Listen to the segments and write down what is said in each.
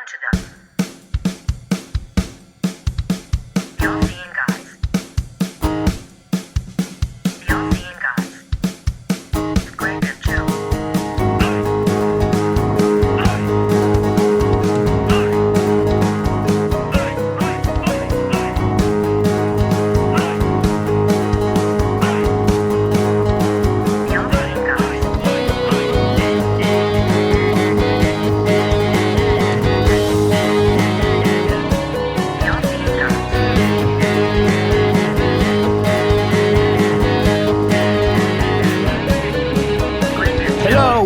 to them. The All-Seeing Guys. The All-Seeing Guys. With Greg and Joe.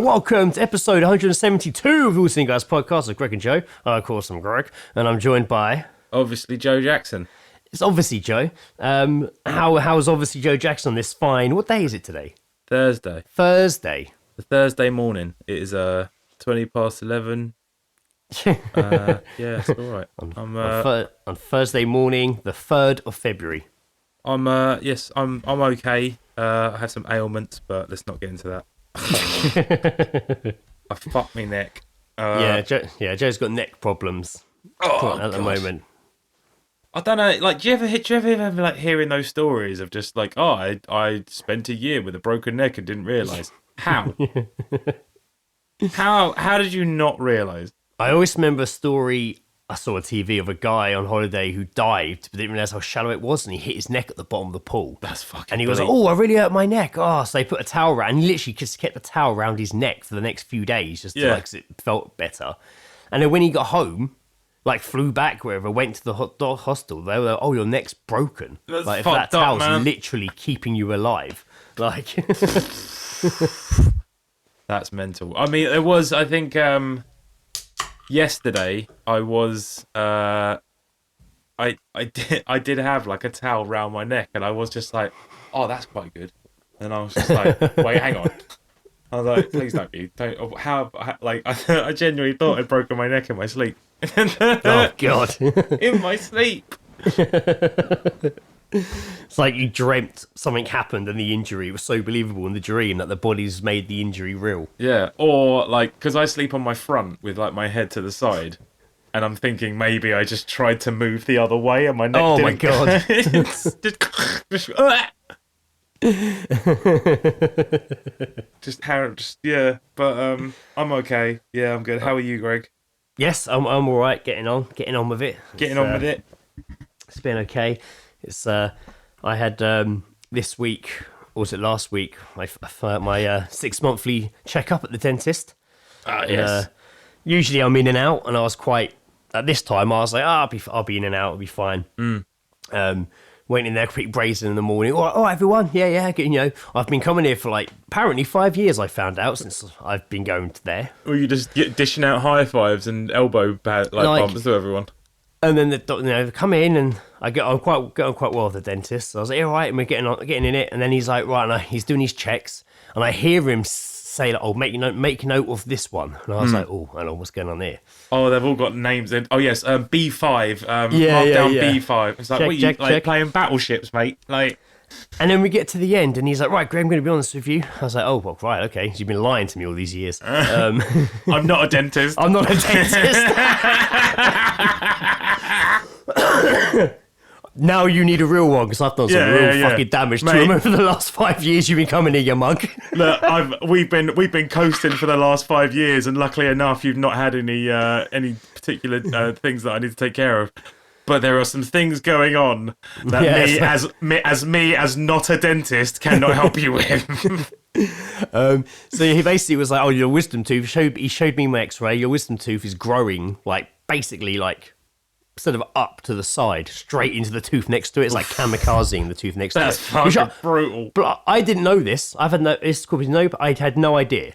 Welcome to episode 172 of the All-Seeing Guys podcast with Greg and Joe. Of course, I'm Greg, and I'm joined by... Obviously, Joe Jackson. It's obviously Joe. How's obviously Joe Jackson on this fine... What day is it today? Thursday. The Thursday morning. It is 20 past 11. Yeah, it's all right. On Thursday morning, the 3rd of February. I'm okay. I have some ailments, but let's not get into that. I fucked my neck. Joe's got neck problems at the moment. I don't know. Like, do you ever remember like hearing those stories of just like, I spent a year with a broken neck and didn't realise how? How did you not realise? I always remember a story I saw on TV of a guy on holiday who dived, but didn't realise how shallow it was, and he hit his neck at the bottom of the pool. That's fucking. And he was like, "Oh, I really hurt my neck." Oh, so they put a towel around, and he literally just kept the towel around his neck for the next few days, just to, cause it felt better. And then when he got home, like flew back wherever, went to the hostel, they were like, "Oh, your neck's broken." That's like if fucked that towel's up, man. literally keeping you alive. Like, that's mental. I mean, it was. I think. Yesterday, I was, I did have like a towel around my neck, and I was just like, oh, that's quite good. And I was just like, wait, hang on. I was like, please don't be, I genuinely thought I'd broken my neck in my sleep. oh God, in my sleep. It's like you dreamt something happened and the injury was so believable in the dream that the body's made the injury real. Yeah, or like, because I sleep on my front with like my head to the side, and I'm thinking maybe I just tried to move the other way and my neck Oh my didn't. God. Yeah, but I'm okay. Yeah, I'm good. How are you, Greg? Yes, I'm all right, getting on with it. Getting on with it. It's been okay. It's I had this week, or was it last week? My 6 monthly checkup at the dentist. Yes. Usually I'm in and out, and I was quite. At this time, I was like, I'll be in and out, it'll be fine. Went in there, quick brazen in the morning. Oh, everyone, yeah. I've been coming here for like apparently 5 years. I found out since I've been going to there. Or you just dishing out high fives and elbow bumps to everyone. And then they come in, and I get on quite well with the dentist. So I was like, all right, and we're getting in it. And then he's like, right, and he's doing his checks, and I hear him say, like, oh, make note of this one. And I was like, oh, I know what's going on here. Oh, they've all got names. Oh yes, B5. Mark down B5. It's like, check. Playing battleships, mate. Like. And then we get to the end, and he's like, right, Greg, I'm going to be honest with you. I was like, oh, well, right, okay. So you've been lying to me all these years. I'm not a dentist. I'm not a dentist. Now you need a real one, because I've done some fucking damage to him over the last 5 years you've been coming here, you mug. Look, we've been coasting for the last 5 years, and luckily enough, you've not had any particular things that I need to take care of. But there are some things going on that me as not a dentist cannot help you with. So he basically was like, oh, your wisdom tooth, he showed me my x-ray, your wisdom tooth is growing, like, basically, like, instead of up to the side, straight into the tooth next to it. It's like kamikazing the tooth next to it. That's fucking brutal. But I didn't know this. I had no idea.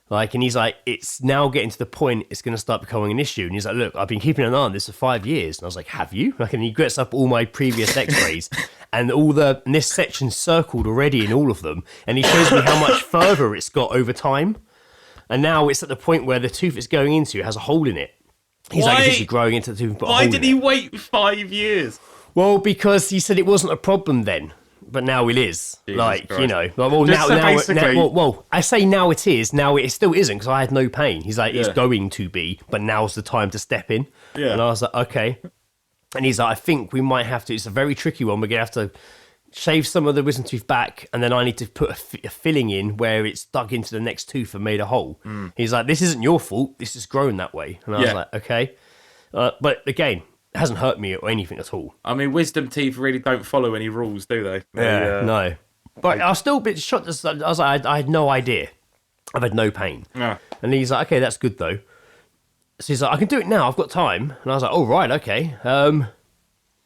Like, and he's like, it's now getting to the point it's going to start becoming an issue. And he's like, look, I've been keeping an eye on this for 5 years. And I was like, have you? Like, and he gets up all my previous x-rays and and this section's circled already in all of them. And he shows me how much further it's got over time. And now it's at the point where the tooth it's going into has a hole in it. He's like, this is growing into the tooth. Why did he wait 5 years? Well, because he said it wasn't a problem then. but now it is. Jesus like, Christ. you know. Like, well, Just so basically- well, I say now it is. Now it still isn't because I had no pain. He's like, it's Yeah. going to be, but now's the time to step in. Yeah. And I was like, okay. And he's like, I think we might have to. It's a very tricky one. We're going to have to shave some of the wisdom tooth back, and then I need to put a filling in where it's dug into the next tooth and made a hole. He's like, this isn't your fault. This is grown that way. And I was Yeah. like, okay. But again, it hasn't hurt me or anything at all. I mean, wisdom teeth really don't follow any rules, do they? No. But I was still a bit shocked. I was like, I had no idea. I've had no pain. Yeah. And he's like, okay, that's good though. So he's like, I can do it now. I've got time. And I was like, oh, right, okay.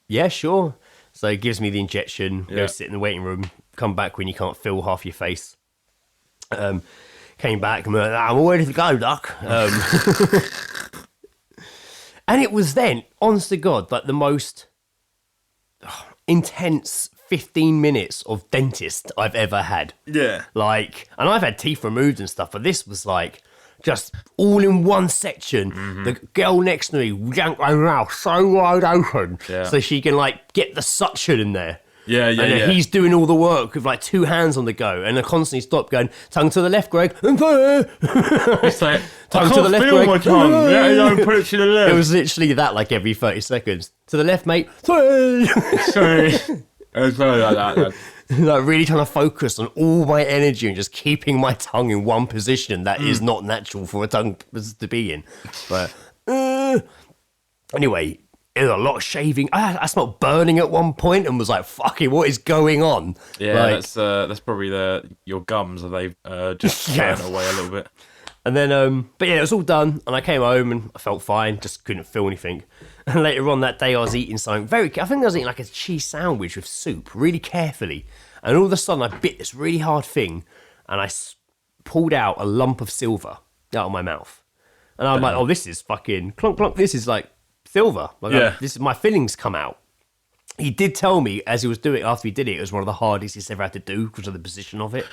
Yeah, sure. So he gives me the injection, Yeah. go sit in the waiting room, come back when you can't feel half your face. Came back, I'm like, I'm all ready to go, Doc. And it was then, honest to God, like the most intense 15 minutes of dentist I've ever had. Yeah. Like, and I've had teeth removed and stuff, but this was like just all in one section. The girl next to me yanked my mouth so wide open Yeah. so she can like get the suction in there. Yeah, And then he's doing all the work with like 2 hands on the go, and I constantly stop going, tongue to the left, Greg. It's like, Tongue I to can't the left, feel Greg. my tongue. Yeah, don't put it to the left. It was literally that, like every 30 seconds. To the left, mate. Sorry. It's probably like that. Like really trying to focus on all my energy and just keeping my tongue in one position that is not natural for a tongue to be in. But anyway, it was a lot of shaving. I smelled burning at one point and was like, "Fucking, what is going on?" Yeah, Like, that's probably your gums. They've just Yeah. burnt away a little bit. And then, but yeah, it was all done, and I came home and I felt fine, just couldn't feel anything. And later on that day, I was eating something I think I was eating like a cheese sandwich with soup, really carefully. And all of a sudden, I bit this really hard thing, and I pulled out a lump of silver out of my mouth. And I'm like, oh, this is fucking clunk clunk. This is like silver. Like, Yeah. this is my fillings come out. He did tell me as he was doing it, after he did it, it was one of the hardest he's ever had to do because of the position of it.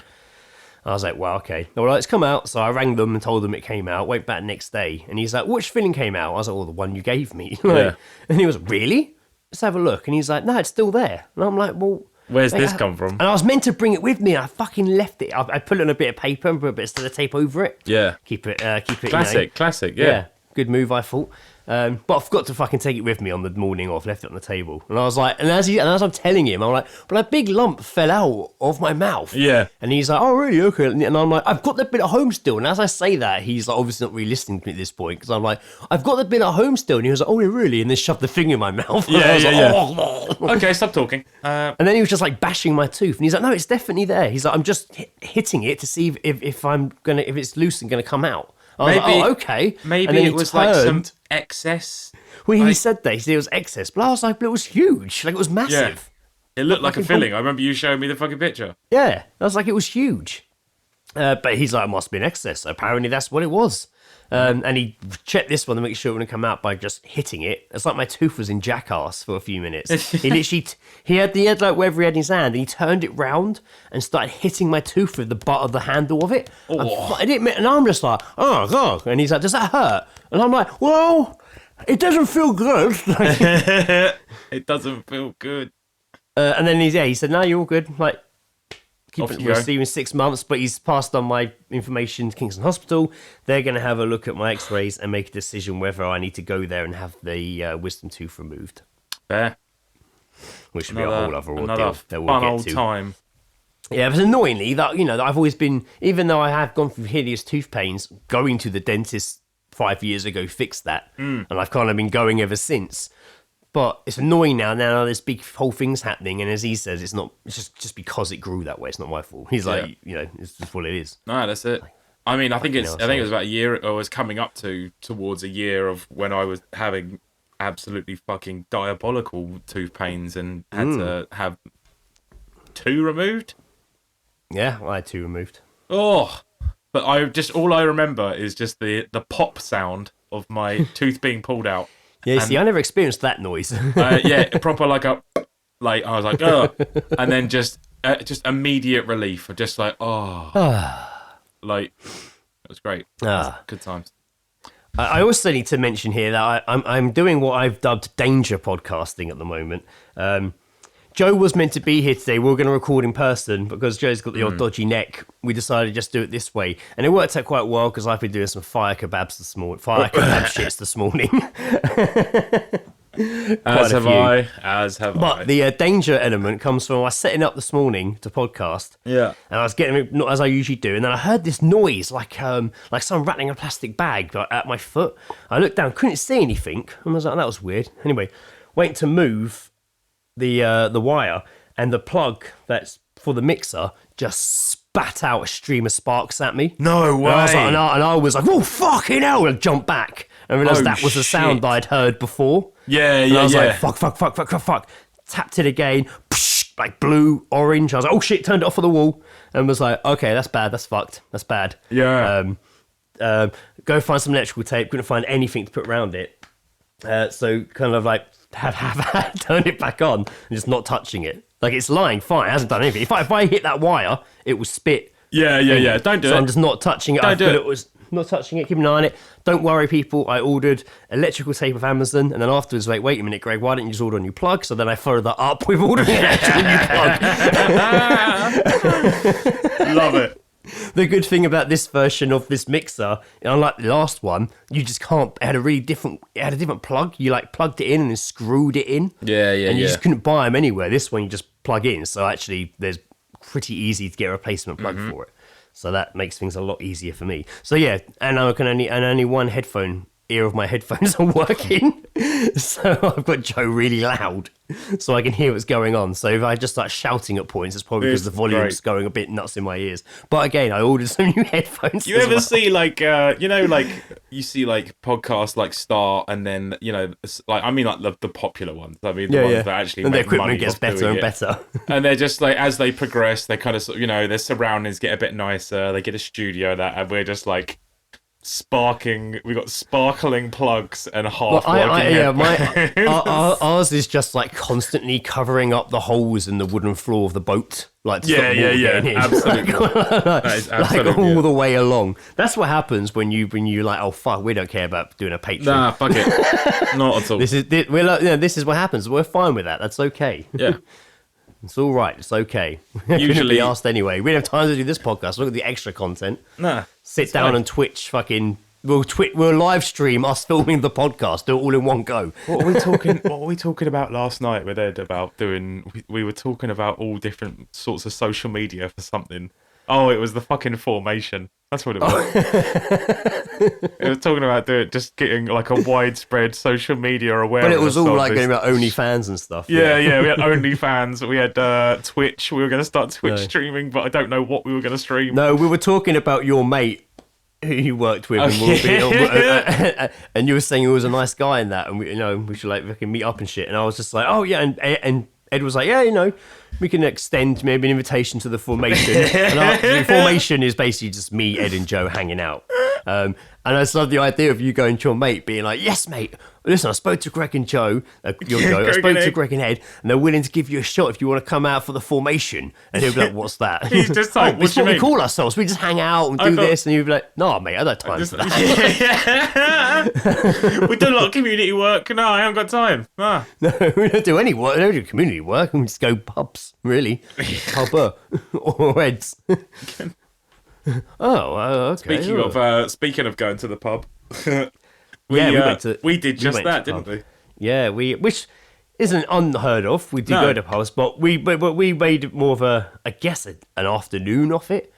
I was like, well, okay. All right, it's come out. So I rang them and told them it came out. Went back next day. And he's like, which filling came out? I was like, well, the one you gave me. Like, Yeah. And he was like, really? Let's have a look. And he's like, no, it's still there. And I'm like, well... Where's mate, this come from? And I was meant to bring it with me. And I fucking left it. I put it on a bit of paper and put a bit of sellotape over it. Yeah. Keep it, Classic. Yeah. Yeah. Good move, I thought. But I forgot to fucking take it with me on the morning off, left it on the table. And I was like, and as I'm telling him, I'm like, but a big lump fell out of my mouth. Yeah. And he's like, oh, really? Okay. And I'm like, I've got the bit at home still. And as I say that, he's like, obviously not really listening to me at this point, because I'm like, I've got the bit at home still. And he was like, oh, yeah, really? And then shoved the thing in my mouth. And I was like, oh. Okay, stop talking. And then he was just like bashing my tooth. And he's like, no, it's definitely there. He's like, I'm just hitting it to see if it's loose and going to come out. I was like, oh, okay. Maybe and then it he was like some turned. excess. Well, he like- said that. He said it was excess. But I was like, but it was huge. Like, it was massive. It looked like a Fucking filling. I remember you showing me the fucking picture. Yeah. I was like, it was huge. But he's like, it must have been excess. So apparently that's what it was. And he checked this one to make sure it wouldn't come out by just hitting it. It's like my tooth was in jackass for a few minutes. He literally, he had like whatever he had in his hand, and he turned it round and started hitting my tooth with the butt of the handle of it. And I'm just like, oh God. And he's like, does that hurt? And I'm like, well, it doesn't feel good. It doesn't feel good. And then he said, no, you're all good. Like, keep Off it you go. receiving 6 months, but he's passed on my information to Kingston Hospital. They're going to have a look at my x-rays and make a decision whether I need to go there and have the wisdom tooth removed, Fair. which would be a whole other Another ordeal that we'll fun get old to. time. Yeah, but annoyingly, that that I've always been, even though I have gone through hideous tooth pains, going to the dentist 5 years ago fixed that, and I've kind of been going ever since. But it's annoying now there's big whole things happening, and as he says, it's just because it grew that way. It's not my fault. He's like, it's just what it is. No, that's it. I mean, I think it hell, was about a year. I was coming up towards a year of when I was having absolutely fucking diabolical tooth pains and had to have 2 removed. Yeah, I had 2 removed. Oh, but all I remember is just the pop sound of my tooth being pulled out. Yeah, see, I never experienced that noise. Yeah, proper like I was like, ugh, and then just immediate relief, of just like, like it was great. Good times. I also need to mention here that I'm doing what I've dubbed danger podcasting at the moment. Joe was meant to be here today. We were going to record in person, but because Joe's got the old dodgy neck, we decided to just do it this way. And it worked out quite well because I've been doing some fire kebab shits this morning. As have I. But the danger element comes from I was setting up this morning to podcast. Yeah. And I was getting it, not as I usually do, and then I heard this noise like someone rattling a plastic bag at my foot. I looked down, couldn't see anything, and I was like, that was weird. Anyway, went to move the wire, and the plug that's for the mixer just spat out a stream of sparks at me. No way. And I was like, oh, fucking hell, and I jumped back and realised that was the sound that I'd heard before. Yeah. And I was like, fuck. Tapped it again, psh, like blue, orange. I was like, oh shit, turned it off of the wall and was like, okay, that's bad, that's fucked, that's bad. Yeah. Go find some electrical tape, couldn't find anything to put around it. So kind of like have turned it back on and just not touching it. Like it's lying fine, it hasn't done anything. If I hit that wire, it will spit. Yeah. Don't do it. So I'm just not touching it. Don't do it. It was not touching it, keep an eye on it. Don't worry, people. I ordered electrical tape off Amazon, and then afterwards, like, wait a minute, Greg, why didn't you just order a new plug? So then I followed that up with ordering an actual new plug. Love it. The good thing about this version of this mixer, unlike the last one, you just can't. It had a different plug. You like plugged it in and then screwed it in. Yeah. And you just couldn't buy them anywhere. This one you just plug in. So actually, there's pretty easy to get a replacement plug for it. So that makes things a lot easier for me. So yeah, and only one ear of my headphones are working. So I've got Joe really loud so I can hear what's going on. So if I just start shouting at points, it's probably because the volume's going a bit nuts in my ears. But again, I ordered some new headphones. You ever see like you see like podcasts like start and then like I mean like the popular ones. I mean the ones that actually and make the equipment money gets off better doing and it. better. And they're just like as they progress, they kind of their surroundings get a bit nicer. They get a studio and we're just like sparking. We got sparkling plugs and half working. Ours is just like constantly covering up the holes in the wooden floor of the boat. Like to stop water getting in. Absolutely. That is absolutely like all the way along. That's what happens when you like, oh fuck, we don't care about doing a Patreon. Nah, fuck it, not at all. This is what happens. We're fine with that. That's okay. Yeah. It's all right. It's okay. Usually be asked anyway. We don't have time to do this podcast. Look at the extra content. Nah. Sit down and Twitch fucking. We'll live stream us filming the podcast. Do it all in one go. What were we talking about last night with Ed about doing? We were talking about all different sorts of social media for something. Oh, it was the fucking formation. That's what it was. It was talking about just getting like a widespread social media awareness. But it was all like going about OnlyFans and stuff. Yeah. We had OnlyFans. We had Twitch. We were going to start Twitch streaming, but I don't know what we were going to stream. No, we were talking about your mate who you worked with, and you were saying he was a nice guy in that, and we should like fucking meet up and shit. And I was just like, oh yeah, and Ed was like, yeah, we can extend maybe an invitation to the formation. And the formation is basically just me, Ed, and Joe hanging out. And I just love the idea of you going to your mate, being like, yes, mate, listen, I spoke to Greg and Joe, your Joe, I spoke to Greg and Ed, and they're willing to give you a shot if you want to come out for the formation. And he'll be like, what's that? He's just like, it's what we call ourselves. We just hang out and do this. And you'll be like, no, mate, I don't have time for that. We do a lot of community work. No, I haven't got time. Ah. No, we don't do any work. We don't do community work. We just go pubs, really. Pub or Eds. Okay. Speaking of going to the pub, we did just that, didn't we? Yeah, which isn't unheard of. We do go to pubs, but we made more of an afternoon of it.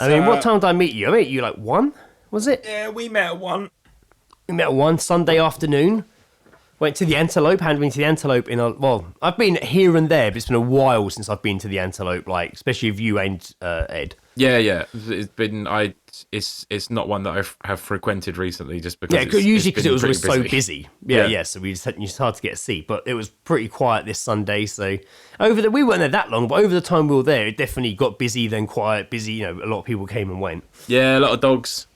I mean, what time did I meet you? I met you like 1, was it? Yeah, we met at 1. We met at 1 Sunday afternoon. Went to the Antelope, hadn't been to the Antelope I've been here and there, but it's been a while since I've been to the Antelope, like, especially with you and Ed. Yeah. It's been, it's not one that I have frequented recently just because usually because it was so busy. Yeah. So it's hard to get a seat, but it was pretty quiet this Sunday, so we weren't there that long, but over the time we were there, it definitely got busy, then quiet, busy, a lot of people came and went. Yeah, a lot of dogs.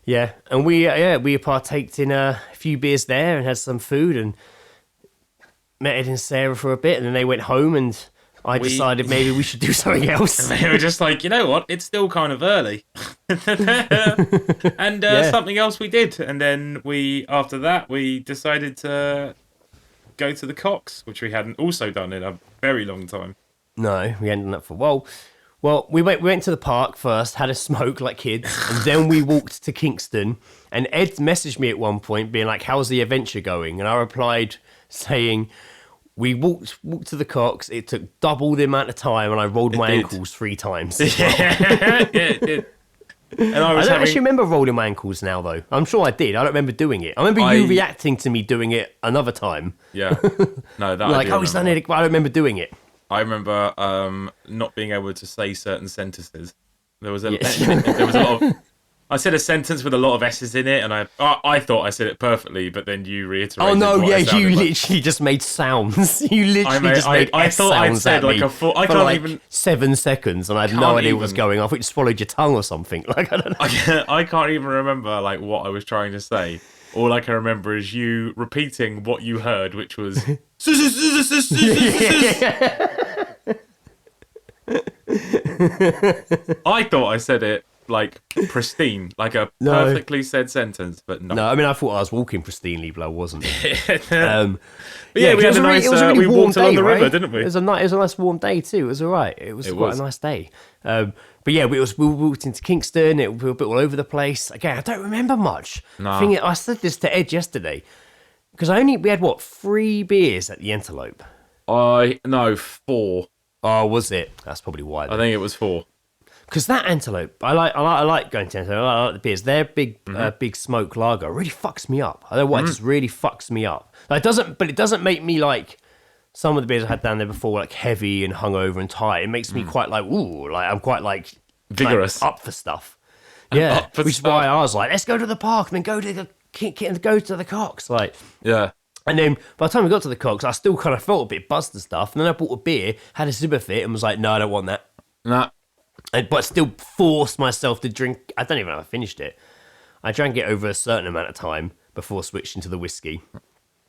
Yeah, and we partaked in a few beers there and had some food and met Ed and Sarah for a bit, and then they went home and I decided maybe we should do something else. They were just like, you know what, it's still kind of early. And something else we did. And then after that, we decided to go to the Cox, which we hadn't also done in a very long time. No, we hadn't done that for well, we went to the park first, had a smoke like kids, and then we walked to Kingston. And Ed messaged me at one point, being like, "How's the adventure going?" And I replied, saying, "We walked to the Cox. It took double the amount of time, and I rolled my ankles 3 times." Yeah, it did. And I don't actually remember rolling my ankles now, though. I'm sure I did. I don't remember doing it. I remember you reacting to me doing it another time. Yeah. No, that like, he's done it. But I don't remember doing it. I remember not being able to say certain sentences. There was a lot of. I said a sentence with a lot of S's in it, and I thought I said it perfectly, but then you reiterated. Oh no! Yeah, you like. literally just made sounds. You literally just made I thought I'd said like a full. I can't even 7 seconds, and I had no idea what was going on. I thought you swallowed your tongue or something. Like I don't know. I can't even remember like what I was trying to say. All I can remember is you repeating what you heard, which was. I thought I said it like pristine, like a perfectly said sentence, but no. No, I mean I thought I was walking pristinely, but I wasn't. But yeah, we had a nice. We walked along the river, didn't we? It was a nice warm day too. It was all right. It was quite a nice day. But yeah, we walked into Kingston. We were a bit all over the place. Again, I don't remember much. No. I said this to Ed yesterday because we had 3 beers at the Antelope. No, 4. Oh, was it? That's probably why. I think it was 4. Because that Antelope, I like going to Antelope. I like the beers. Their big smoke lager really fucks me up. I don't know why, it just really fucks me up. Like, it doesn't make me like some of the beers I had down there before, like heavy and hungover and tight. It makes me quite like I'm quite like vigorous, up for stuff. Yeah, which is why I was like, let's go to the park and then go to the Cox. Like, yeah. And then by the time we got to the Cox, I still kind of felt a bit buzzed and stuff. And then I bought a beer, had a sip of it, and was like, no, I don't want that. Nah. But still forced myself to drink. I don't even know if I finished it. I drank it over a certain amount of time before switching to the whiskey.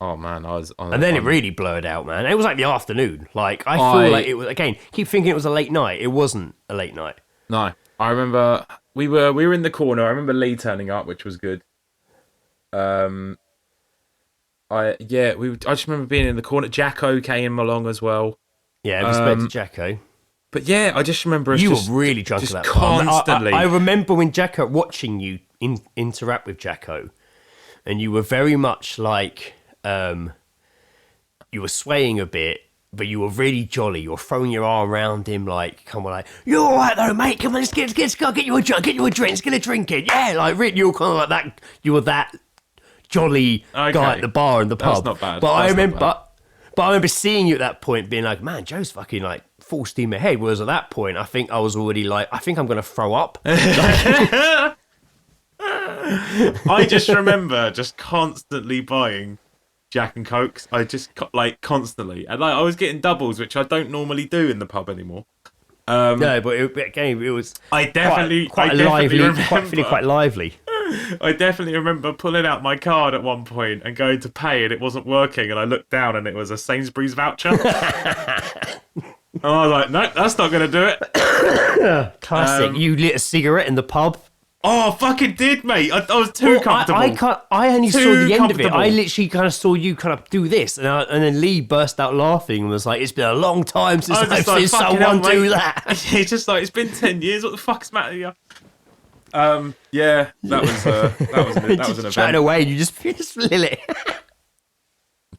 Oh man, and then it really blurred out, man. It was like the afternoon. Like I feel like it was again. Keep thinking it was a late night. It wasn't a late night. No, I remember we were in the corner. I remember Lee turning up, which was good. I just remember being in the corner. Jacko came along as well. Yeah, respect to Jacko. But yeah, I just remember you were really drunk at that constantly. I remember when Jacko watching you interact with Jacko, and you were very much like you were swaying a bit, but you were really jolly. You were throwing your arm around him, like, come on, like, you're all right though, mate. Come on, let's get you a drink. Get you a drink. Let's get a drink in. Yeah, like, really, you were kind of like that. You were that jolly guy at the bar and the pub. That's not bad. But I remember seeing you at that point, being like, man, Joe's fucking like full steam ahead. Whereas at that point, I think I was already like, I think I'm going to throw up. I just remember just constantly buying Jack and Cokes. I just like constantly, and like I was getting doubles, which I don't normally do in the pub anymore. No, but it was. I definitely lively. Quite lively. I definitely remember pulling out my card at one point and going to pay, and it wasn't working. And I looked down, and it was a Sainsbury's voucher. And I was like, no, that's not going to do it. Classic. You lit a cigarette in the pub. Oh, fucking did, mate. I was too comfortable. I only saw the end of it. I literally kind of saw you kind of do this. And then Lee burst out laughing and was like, it's been a long time since I've seen someone do that. It's just like, it's been 10 years. What the fuck's the matter with you? Yeah, that was an event. Chatting away and you just lit it.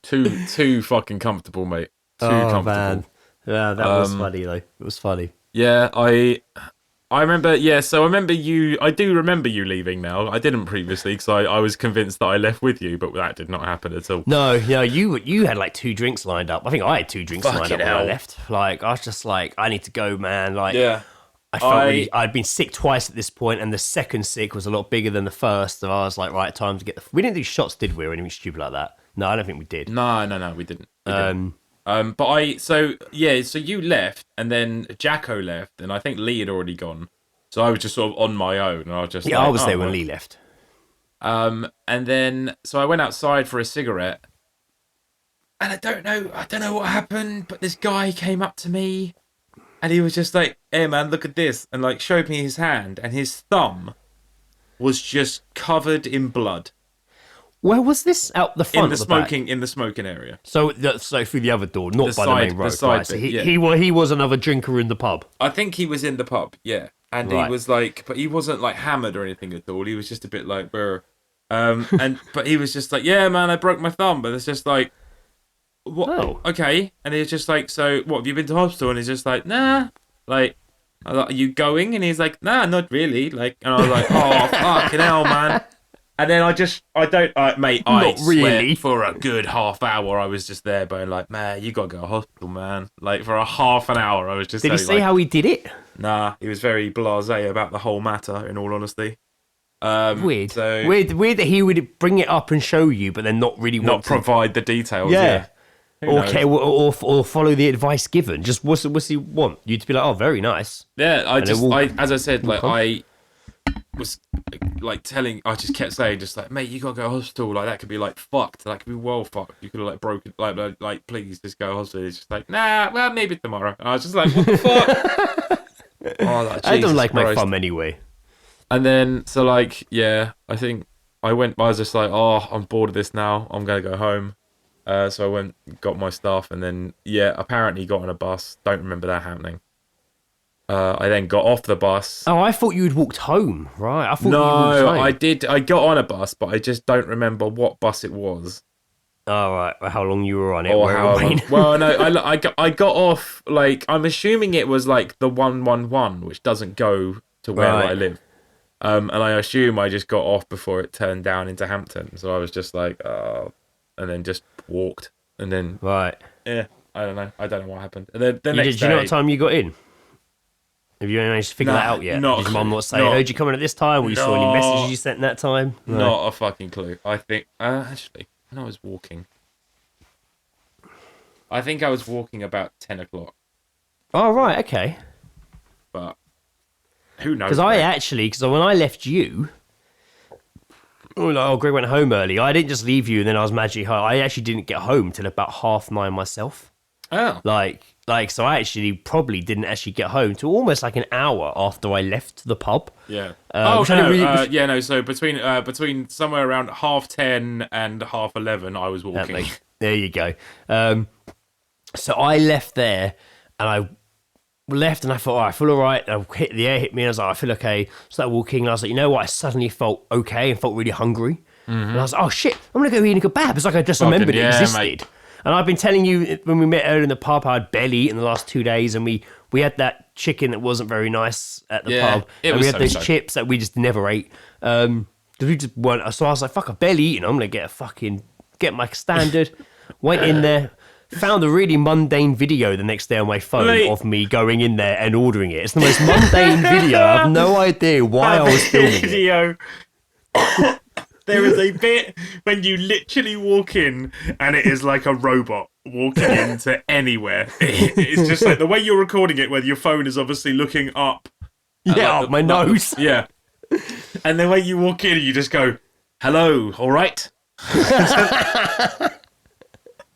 Too fucking comfortable, mate. Too comfortable. Man. Yeah, that was funny, though. It was funny. Yeah, I remember, so I remember you, I do remember you leaving now. I didn't previously because I was convinced that I left with you, but that did not happen at all. No, you had like 2 drinks lined up. I think I had 2 drinks lined up when I left. Like, I was just like, I need to go, man. Like, yeah. I felt I'd been sick twice at this point, and the second sick was a lot bigger than the first. So I was like, right, time to get we didn't do shots, did we, or anything stupid like that? No, I don't think we did. No, we didn't. So you left, and then Jacko left, and I think Lee had already gone. So I was just sort of on my own, and I was just I was there when Lee left. And then so I went outside for a cigarette, and I don't know what happened, but this guy came up to me, and he was just like, "Hey man, look at this," and like showed me his hand, and his thumb was just covered in blood. Where was this? Out the front, in the smoking area. So through the other door, not by the main road. Right. So bit, he was another drinker in the pub. I think he was in the pub, yeah. And he was like, but he wasn't like hammered or anything at all. He was just a bit like, brr. But he was just like, yeah, man, I broke my thumb. But it's just like, what? Oh. Okay. And he's just like, so what? Have you been to hospital? And he's just like, nah. Like, I was like, are you going? And he's like, nah, not really. Like, and I was like, oh, fucking hell, man. And then mate, Not really. For a good half hour, I was just there, going like, man, you gotta go to hospital, man. Like for a half an hour, I was just. Did he say how he did it? Nah, he was very blasé about the whole matter. In all honesty, Weird. So weird that he would bring it up and show you, but then not really not provide the details. Yeah. Who knows? Or follow the advice given. Just what's he want you to be like? Oh, very nice. Yeah, as I said, like I was like I just kept saying, just like, mate, you gotta go to hospital. Like that could be like fucked. That could be well fucked. You could have like broken. Like please just go to hospital. He's just like, nah, well maybe tomorrow. And I was just like, what the fuck? I don't like my thumb anyway. And then so like I think I was just like, oh, I'm bored of this now. I'm gonna go home. So I went, got my stuff, and then apparently got on a bus. Don't remember that happening. I then got off the bus. Oh, I thought you'd walked home, right? I thought no, you walked home. I did. I got on a bus, but I just don't remember what bus it was. Oh, right. How long you were on it? Or how long. Well, no, I got off, like, I'm assuming it was like the 111, which doesn't go to where I live. And I assume I just got off before it turned down into Hampton. So I was just like, oh, and then just walked. And then, right. Yeah, I don't know. I don't know what happened. And then the next day. Do you know what time you got in? Have you managed to figure that out yet? Did your mum not say, I heard you coming at this time? Or you saw any messages you sent that time? No. Not a fucking clue. I think, actually, when I was walking, I think I was walking about 10 o'clock. Oh, right, okay. But who knows? Because when I left you, Greg went home early. I didn't just leave you and then I was magically home. I actually didn't get home till about 9:30 myself. Oh. So I actually probably didn't actually get home till almost like an hour after I left the pub. Yeah. So between somewhere around 10:30 and 11:30, I was walking. There you go. So I left there, and I left, and I thought, I feel all right. The air hit me, and I was like, I feel okay. Started walking, and I was like, you know what? I suddenly felt okay and felt really hungry. Mm-hmm. And I was like, oh shit, I'm gonna go eat a kebab. It's like I just remembered it existed. Mate. And I've been telling you when we met earlier in the pub, I had barely eaten the last 2 days, and we had that chicken that wasn't very nice at the pub, and we had those chips that we just never ate. Because we just weren't. So I was like, fuck, I've barely eaten. I'm gonna get my standard. Went in there. Found a really mundane video the next day on my phone of me going in there and ordering it. It's the most mundane video. I have no idea why I was filming video. It. There is a bit when you literally walk in and it is like a robot walking into anywhere. It's just like the way you're recording it, where your phone is obviously looking up. Yeah, up my nose. Yeah. And the way you walk in, you just go, hello, all right?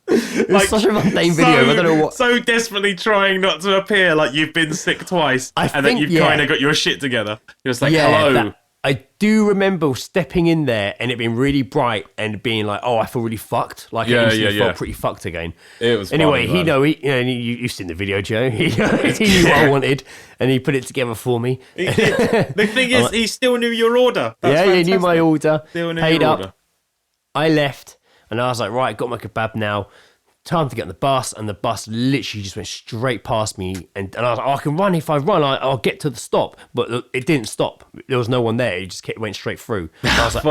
It's such a mundane video. I don't know what. So desperately trying not to appear like you've been sick twice, then you've kind of got your shit together. You're just like, hello. I do remember stepping in there and it being really bright and being like, oh, I feel really fucked. Like, I felt pretty fucked again. It was anyway. Funny, You've seen the video, Joe. He knew what I wanted, and he put it together for me. The thing is, he still knew your order. He knew my order. Still knew paid your up. Order. I left, and I was like, right, got my kebab now. Time to get on the bus, and the bus literally just went straight past me, and I was like, I can run. If I run, I'll get to the stop. But it didn't stop. There was no one there. It just went straight through. And I was like,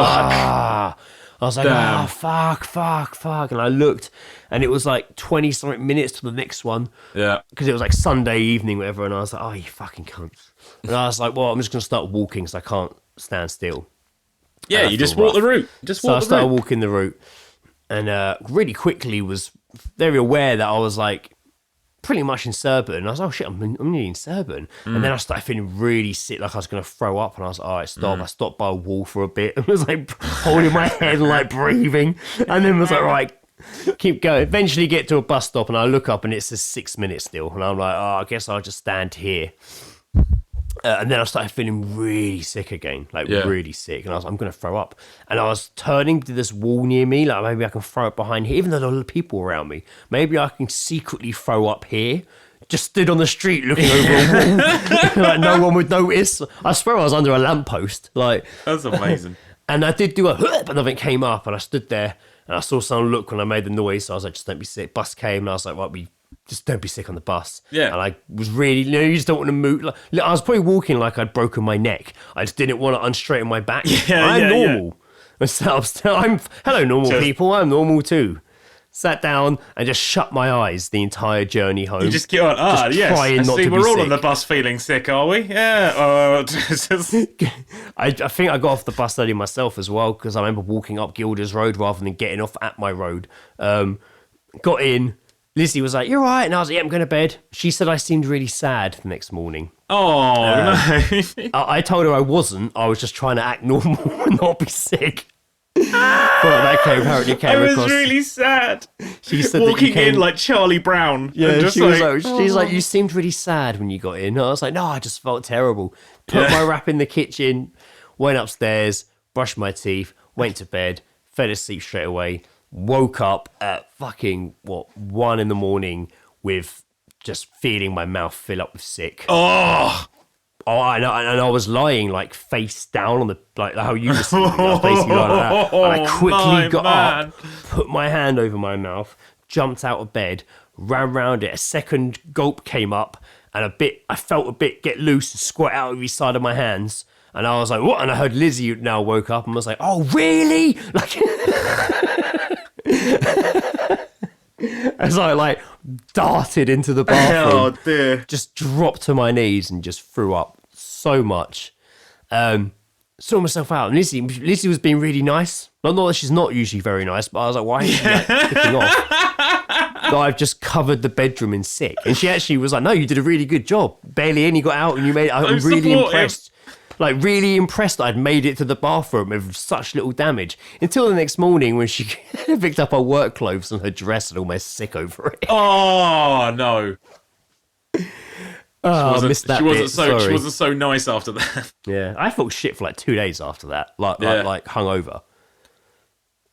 fuck. And I looked, and it was like 20-something minutes to the next one. Yeah. Because it was like Sunday evening, whatever, and I was like, oh, you fucking cunts. And I was like, well, I'm just going to start walking because I can't stand still. Yeah, you just walk the route. I started walking the route, and really quickly was very aware that I was like pretty much in Serban. And I was like, oh shit, I'm nearly in Serban. And then I started feeling really sick, like I was going to throw up. And I was like, all right, stop. I stopped by a wall for a bit and was like holding my head and like breathing. And then was like, right, keep going. Eventually get to a bus stop and I look up and it says 6 minutes still. And I'm like, oh, I guess I'll just stand here. And then I started feeling really sick again, like Yeah. really sick. And I was like, I'm going to throw up. And I was turning to this wall near me, like maybe I can throw up behind here, even though there are people around me. Maybe I can secretly throw up here. Just stood on the street looking over a wall, like no one would notice. I swear I was under a lamppost. Like, That's amazing. and I did do a but nothing came up. And I stood there and I saw someone look when I made the noise. So I was like, just don't be sick. Bus came and I was like, right, we just don't be sick on the bus. Yeah. And I was really, you just don't want to move. Like, I was probably walking like I'd broken my neck. I just didn't want to unstraighten my back. I'm normal. I'm hello, normal people. I'm normal too. Sat down and just shut my eyes the entire journey home. You just get on. Yes. trying not to be we're all on sick. the bus feeling sick, are we? Yeah. I think I got off the bus early myself as well because I remember walking up Gilders Road rather than getting off at my road. Got in. Lizzie was like, "You're right," and I was like, "Yeah, I'm going to bed." She said I seemed really sad the next morning. Oh no! I told her I wasn't. I was just trying to act normal and not be sick. But that apparently came I was across. really sad. She said Walking that you came, in like Charlie Brown. Yeah, and just she was like, she's like, you seemed really sad when you got in. I was like, no, I just felt terrible. Put my wrap in the kitchen, went upstairs, brushed my teeth, went to bed, fell asleep straight away. Woke up at fucking 1 a.m. with just feeling my mouth fill up with sick. Oh, I know, and I was lying like face down on the like how you were sleeping. I was basically lying like that. And I quickly got up, put my hand over my mouth, jumped out of bed, ran round it. A second gulp came up, and I felt a bit get loose and squirt out of each side of my hands. And I was like, what? And I heard Lizzie now woke up and was like, oh, really? Like, as I like darted into the bathroom, oh dear! just dropped to my knees and just threw up so much. Saw myself out. And Lizzie was being really nice. Not that she's not usually very nice, but I was like, why is she like, kicking off? That I've just covered the bedroom in sick. And she actually was like, no, you did a really good job. Barely any got out and you made it. I'm really impressed. Like, really impressed that I'd made it to the bathroom with such little damage. Until the next morning when she picked up her work clothes and her dress and almost sick over it. Oh no! I missed that bit. She wasn't so nice after that. Yeah, I felt shit for like 2 days after that. Like hungover.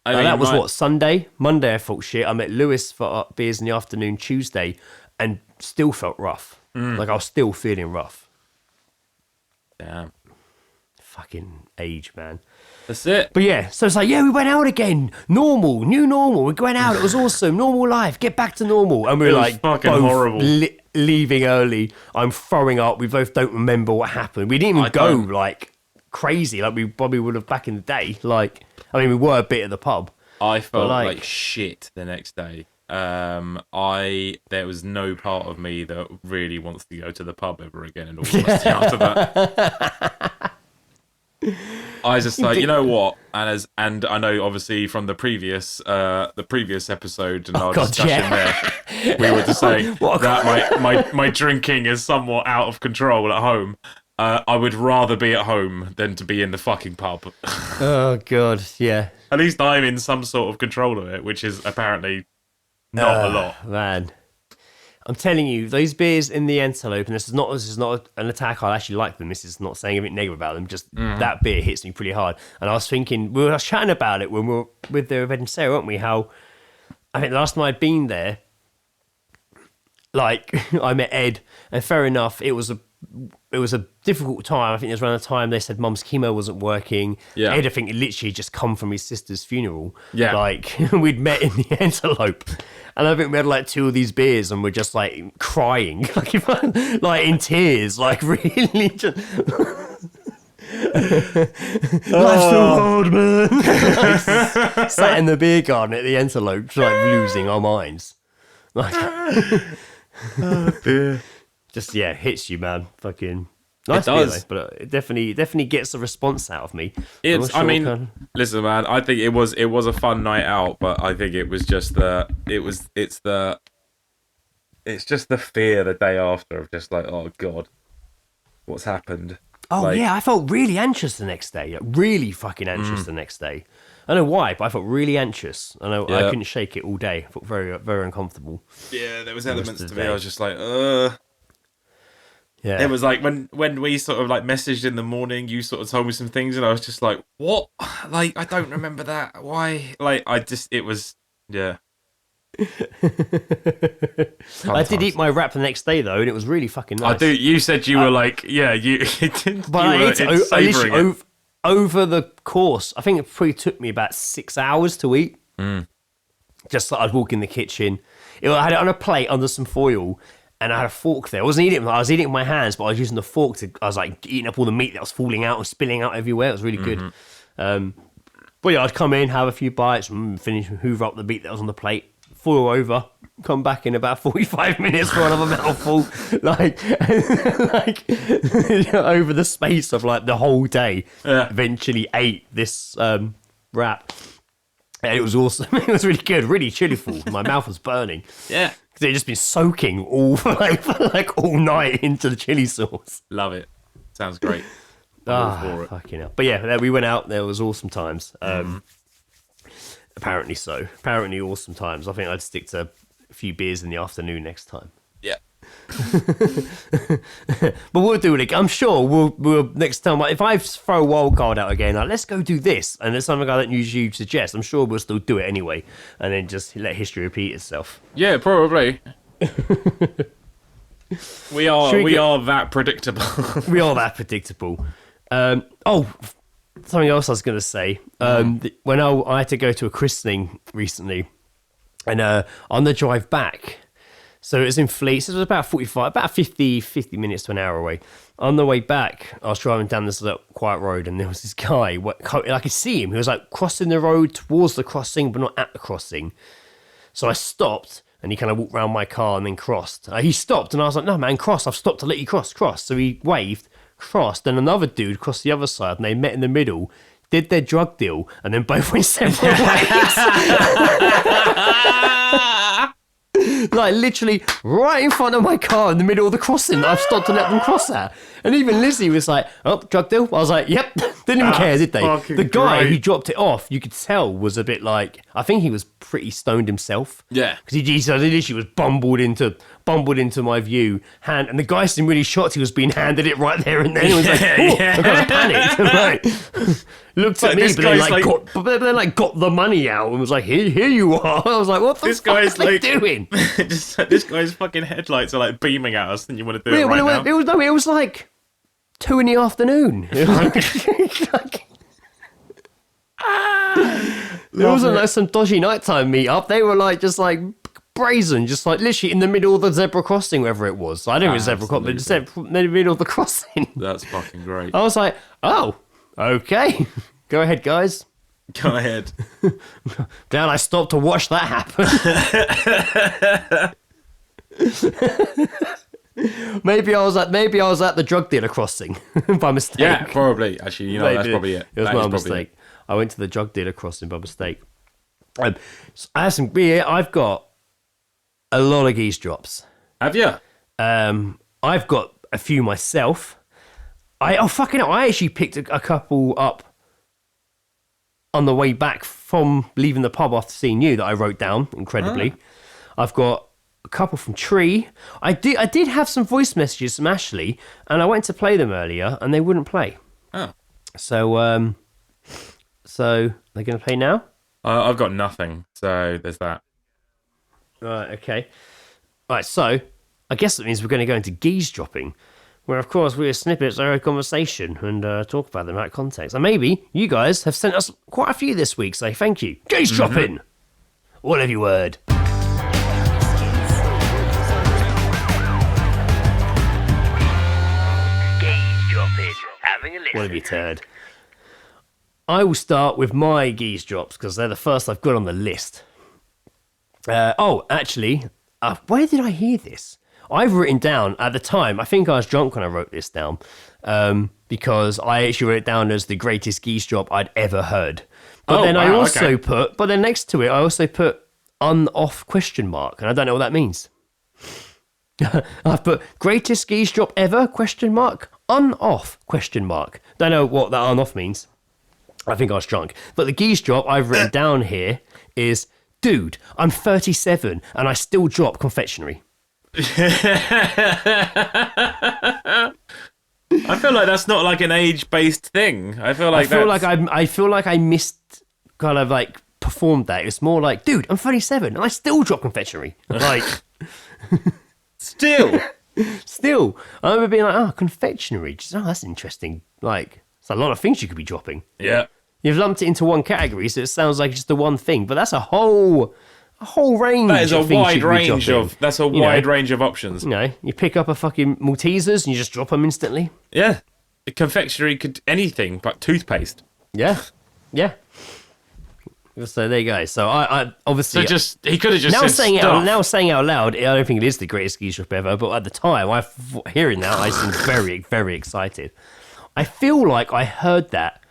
I mean, that was what, Sunday? Monday I felt shit. I met Lewis for beers in the afternoon Tuesday and still felt rough. Like I was still feeling rough. Damn. Fucking age, man. That's it. But yeah, so it's like, yeah, we went out again. Normal, new normal. We went out. It was awesome. Normal life. Get back to normal. And we were like, fucking both horrible. Leaving early. I'm throwing up. We both don't remember what happened. We didn't even go like crazy like we probably would have back in the day. Like, I mean, we were a bit at the pub. I felt like shit the next day. There was no part of me that really wants to go to the pub ever again in all honesty after that. I was just like, you know what? And I know obviously from the previous episode and our discussion there, we were just saying that my drinking is somewhat out of control at home. I would rather be at home than to be in the fucking pub. Oh god, yeah. At least I'm in some sort of control of it, which is apparently not a lot. Man, I'm telling you, those beers in the Antelope, and this is not an attack. I actually like them. This is not saying anything negative about them. Just that beer hits me pretty hard. And I was thinking, we were chatting about it when we were with the event in Sarah, weren't we? How I think the last time I'd been there, like I met Ed, and fair enough, it was a difficult time. I think it was around the time they said Mum's chemo wasn't working. Yeah. Ed, I think, had literally just come from his sister's funeral. Yeah. Like, we'd met in the Antelope. And I think we had like 2 of these beers and we're just like crying. Like in tears. Like really just... Life's so hard, man. Like, sat in the beer garden at the Antelope, like losing our minds. Like... Oh dear. Just hits you, man. Fucking nice it does, beer, though, but it definitely gets a response out of me. Listen, man. I think it was a fun night out, but I think it was just it's just the fear the day after of just like, oh god, what's happened? Oh yeah, I felt really anxious the next day. Really fucking anxious the next day. I don't know why, but I felt really anxious. I couldn't shake it all day. I felt very, very uncomfortable. Yeah, there was elements to me. I was just like, Yeah. It was like when we sort of like messaged in the morning, you sort of told me some things, and I was just like, "What? Like, I don't remember that. Why? Like, it was, yeah." I did eat my wrap the next day though, and it was really fucking nice. I do. You said you were like, yeah, you didn't. But I ate it, I literally over the course. I think it probably took me about 6 hours to eat. Just like I'd walk in the kitchen. I had it on a plate under some foil. And I had a fork there. I wasn't eating it. I was eating it with my hands, but I was using the fork I was like eating up all the meat that was falling out and spilling out everywhere. It was really good. But yeah, I'd come in, have a few bites, finish, hoover up the meat that was on the plate, foil over, come back in about 45 minutes for another mouthful. Like over the space of like the whole day. Yeah. Eventually ate this wrap. And it was awesome. It was really good, really chilly full. My mouth was burning. Yeah. Because they'd just been soaking all for all night into the chili sauce. Love it. Sounds great. Fucking hell. But yeah, we went out. There was awesome times. Apparently so. Apparently awesome times. I think I'd stick to a few beers in the afternoon next time. Yeah. But we'll do it again. I'm sure we'll next time. Like, if I throw a wild card out again, like, let's go do this, and it's something I don't usually suggest, I'm sure we'll still do it anyway, and then just let history repeat itself. Yeah, probably. we are that predictable. We are that predictable. Something else I was going to say. When I had to go to a christening recently, and on the drive back. So it was in Fleet, so it was about 50 minutes to an hour away. On the way back, I was driving down this little quiet road, and there was this guy, I could see him, he was like crossing the road towards the crossing, but not at the crossing. So I stopped, and he kind of walked around my car and then crossed. He stopped, and I was like, no man, cross, I've stopped to let you cross. So he waved, crossed, and another dude crossed the other side, and they met in the middle, did their drug deal, and then both went separate ways. Like literally right in front of my car in the middle of the crossing that I've stopped to let them cross at. And even Lizzie was like, oh, drug deal? I was like, yep. Didn't even care, did they? The guy who dropped it off, you could tell, was a bit like, I think he was pretty stoned himself. Yeah. Because he literally was bumbled into my view. And the guy seemed really shocked he was being handed it right there and then. He was like, oh, I kind of panicked. Like, looked at me, but then got the money out and was like, here you are. I was like, what the fuck are they doing? This guy's fucking headlights are like beaming at us, and you want to do it right now? It was like 2 PM. It wasn't like some dodgy nighttime meet-up. They were like just like brazen, just like literally in the middle of the zebra crossing, wherever it was. I don't know if it's zebra crossing, but just in the middle of the crossing. That's fucking great. I was like, oh, okay. Go ahead, guys. Go ahead. Glad I stopped to watch that happen. Maybe I was at the drug dealer crossing by mistake. Yeah, probably. Actually, that's probably it. It was my mistake. I went to the drug dealer crossing by mistake. So I have some beer. I've got a lot of Geezedrops. Have you? I've got a few myself. I actually picked a couple up on the way back from leaving the pub after seeing you that I wrote down, incredibly. I've got a couple from Tree. I did have some voice messages from Ashley, and I went to play them earlier, and they wouldn't play. Oh. So they're going to play now? I've got nothing, so there's that. Right, okay. Right, so I guess that means we're going to go into Geezedropping, where, of course, we have snippets of our conversation and talk about them out of context. And maybe you guys have sent us quite a few this week, so thank you. Geezedropping! What have you heard? Geezedropping. Having a listen. What have you heard? I will start with my Geezedrops, because they're the first I've got on the list. Actually, where did I hear this? I've written down, at the time, I think I was drunk when I wrote this down, because I actually wrote it down as the greatest Geezedrop I'd ever heard. But then next to it, I also put on-off ? And I don't know what that means. I've put greatest Geezedrop ever ? On-off ? Don't know what that on-off means. I think I was drunk. But the Geezedrop I've written down here is, dude, I'm 37 and I still drop confectionery. I feel like that's not like an age-based thing. I feel like I feel like I missed kind of like performed that. It's more like, dude, I'm 37 and I still drop confectionery. Like, still. I remember being like, oh, confectionery. Just, oh, that's interesting. Like, it's a lot of things you could be dropping. Yeah. You've lumped it into one category, so it sounds like just the one thing, but that's a whole range. That is a of things wide you could be range dropping. of. That's a wide range of options. You know, you pick up a fucking Maltesers and you just drop them instantly. Yeah. Confectionery could anything but toothpaste. Yeah. So there you go. So I obviously He could have just now said saying out loud. I don't think it is the greatest geese drop ever, but at the time, hearing that, I seemed very, very excited. I feel like I heard that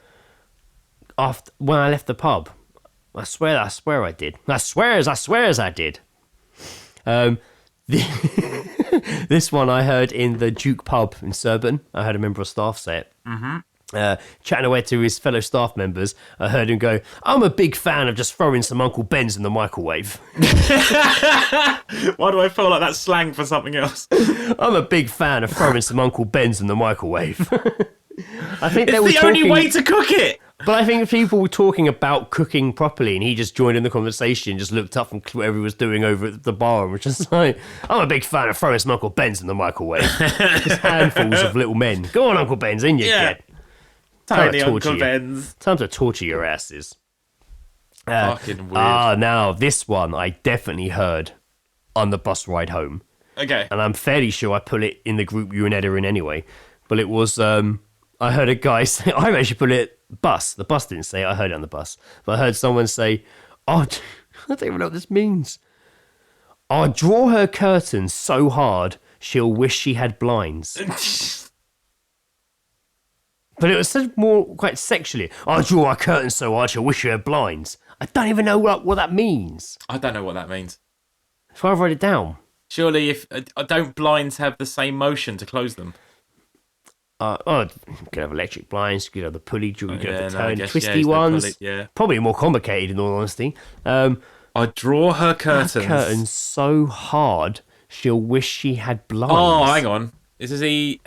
when I left the pub. I swear I did. I swear as I did. This one I heard in the Duke pub in Surbiton. I heard a member of staff say it. Mm-hmm. Chatting away to his fellow staff members, I heard him go, I'm a big fan of just throwing some Uncle Ben's in the microwave. Why do I feel like that's slang for something else? I'm a big fan of throwing some Uncle Ben's in the microwave. I think it's the only way to cook it. But I think people were talking about cooking properly, and he just joined in the conversation, just looked up from whatever he was doing over at the bar, and was just like, I'm a big fan of throwing some Uncle Ben's in the microwave. Just handfuls of little men. Go on, Uncle Ben's, in you get. Tiny Uncle Ben's. Time to torture your asses. Fucking weird. Now, this one I definitely heard on the bus ride home. Okay. And I'm fairly sure I put it in the group you and Ed are in anyway. But it was, I heard a guy say, I actually put it bus. The bus didn't say it, I heard it on the bus. But I heard someone say, oh, I don't even know what this means. I'll draw her curtains so hard, she'll wish she had blinds. But it was said more quite sexually. I'll draw her curtains so hard, she'll wish she had blinds. I don't even know what that means. I don't know what that means. So I write it down. Surely, if don't blinds have the same motion to close them? You could have electric blinds, you could have the pulley, you could have the turn, twisty the ones. pulley, Probably more complicated in all honesty. I draw her curtains. So hard, she'll wish she had blinds. Oh, hang on. Is he...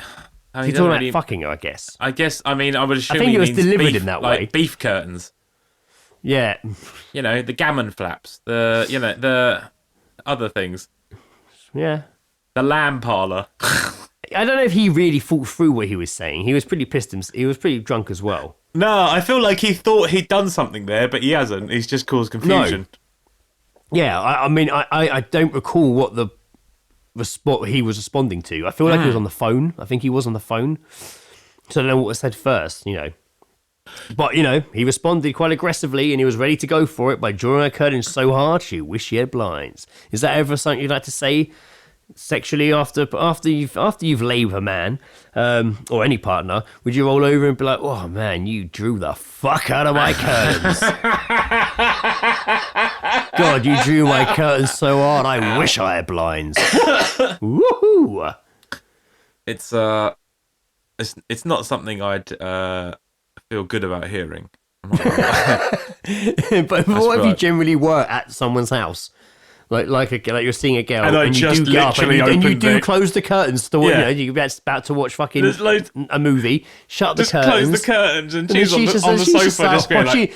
He's talking about fucking her, I guess. I would assume I think it was delivered beef, in that like way. Beef curtains. Yeah. You know, the gammon flaps. The other things. Yeah. The lamb parlour. I don't know if he really thought through what he was saying. He was pretty pissed. He was pretty drunk as well. No, I feel like he thought he'd done something there, but he hasn't. He's just caused confusion. No. Yeah, I don't recall what he was responding to. I feel like he was on the phone. I think he was on the phone. So I don't know what was said first, you know. But, you know, he responded quite aggressively and he was ready to go for it by drawing her curtains so hard she wished she had blinds. Is that ever something you'd like to say sexually after you've laid with a man or any partner? Would you roll over and be like, oh man, you drew the fuck out of my curtains. God, you drew my curtains so hard I wish I had blinds. Woohoo! It's not something I'd feel good about hearing. But what if you generally were at someone's house? Like you're seeing a girl and you do get up and you do close the curtains to you're about to watch fucking a movie, shut the curtains. Close the curtains and she's on the sofa just going like...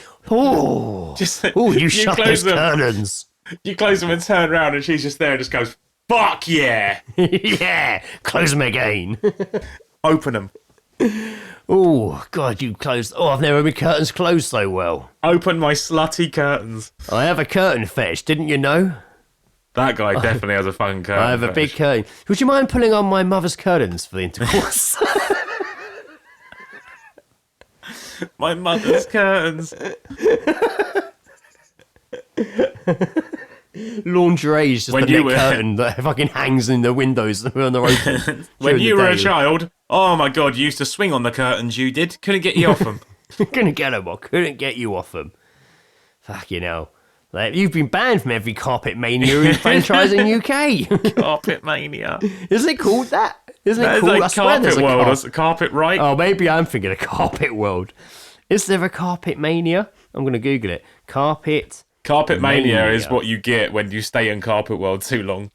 you shut those curtains. You close them and turn around and she's just there and just goes, fuck yeah. Yeah, close them again. Open them. Oh, God, you closed... Oh, I've never had my curtains closed so well. Open my slutty curtains. I have a curtain fetish, didn't you know? That guy definitely has a fucking curtain I have a big curtain. Would you mind pulling on my mother's curtains for the intercourse? My mother's curtains. Lingerie is just a net curtain that fucking hangs in the windows when they're open. When you were a child, oh my God, you used to swing on the curtains, you did. Couldn't get you off them. Couldn't get you off them. Fuck, you know. Like, you've been banned from every Carpet Mania franchise in UK. Carpet Mania. Isn't it called that? Isn't it called? Like Carpet World. Carpet Right? Oh, maybe I'm thinking of Carpet World. Is there a Carpet Mania? I'm going to Google it. Carpet Mania is what you get when you stay in Carpet World too long.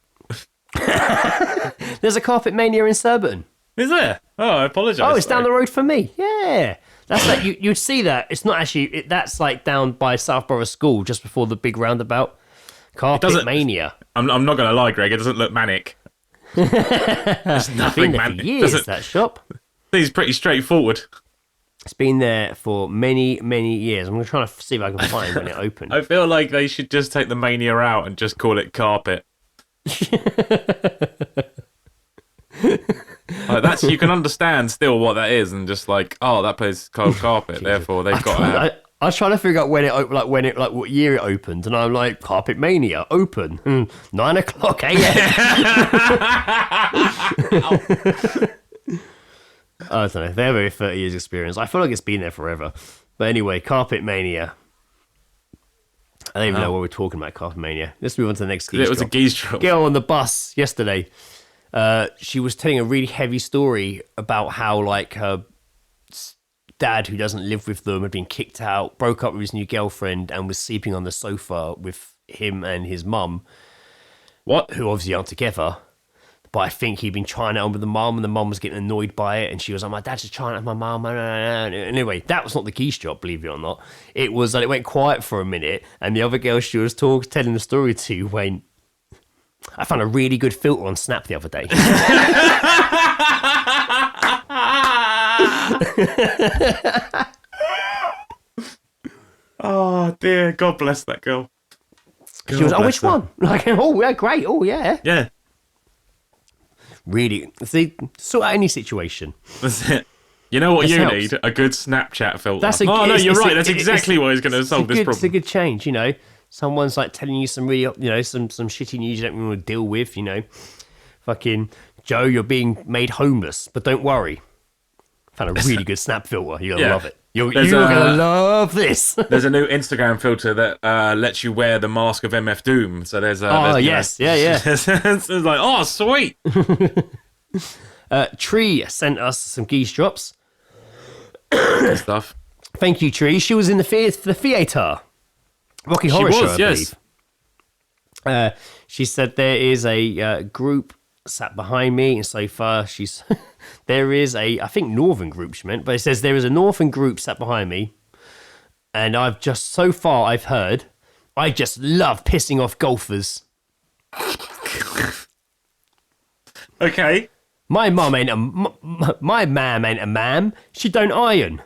There's a Carpet Mania in Surbiton. Is there? Oh, I apologise. Oh, it's down the road from me. Yeah. That's like, you'd see that. It's not actually, that's like down by Southborough School, just before the big roundabout. Carpet Mania. I'm not going to lie, Greg, it doesn't look manic. There's nothing Been there manic. for years, that shop. It's pretty straightforward. It's been there for many, many years. I'm going to try to see if I can find when it opened. I feel like they should just take the Mania out and just call it Carpet. Like, that's, you can understand still what that is, and just like, oh, that place is called Carpet, therefore they've got to have... I was trying to figure out when it what year it opened, and I'm like, Carpet Mania open 9:00 a.m. I don't know. They have over 30 years experience. I feel like it's been there forever. But anyway, Carpet Mania. I don't even know what we're talking about. Carpet Mania. Let's move on to the next. It was a Geezedrops. Girl on the bus yesterday. She was telling a really heavy story about how like her dad, who doesn't live with them, had been kicked out, broke up with his new girlfriend, and was sleeping on the sofa with him and his mum. What? Who obviously aren't together. But I think he'd been trying it on with the mum, and the mum was getting annoyed by it, and she was like, my dad's just trying it on my mum. Anyway, that was not the Geezedrop, believe it or not. It was that it went quiet for a minute, and the other girl she was telling the story to went, I found a really good filter on Snap the other day. Oh dear, God bless that girl. She was like, which one? Like, oh yeah, great, oh yeah. Yeah. Really, see, sort out any situation. That's it. You know what This you helps. need? A good Snapchat filter. That's No, you're right. That's exactly what is going to solve this It's a problem. good change, you know. Someone's like telling you some really, you know, some shitty news you don't really want to deal with, you know. Fucking Joe, you're being made homeless, but don't worry. Found a really good Snap filter. You're gonna love it. You're gonna love this. There's a new Instagram filter that lets you wear the mask of MF Doom. So there's yes, yeah. It's like, oh, sweet. Tree sent us some Geezedrops. Good stuff. Thank you, Tree. She was in the theatre. Rocky Horror Show, I believe. She said there is a group sat behind me, and so far there is I think northern group she meant, but it says there is a northern group sat behind me, and I've just heard I just love pissing off golfers. Okay. My mum ain't my mam ain't a mam. She don't iron.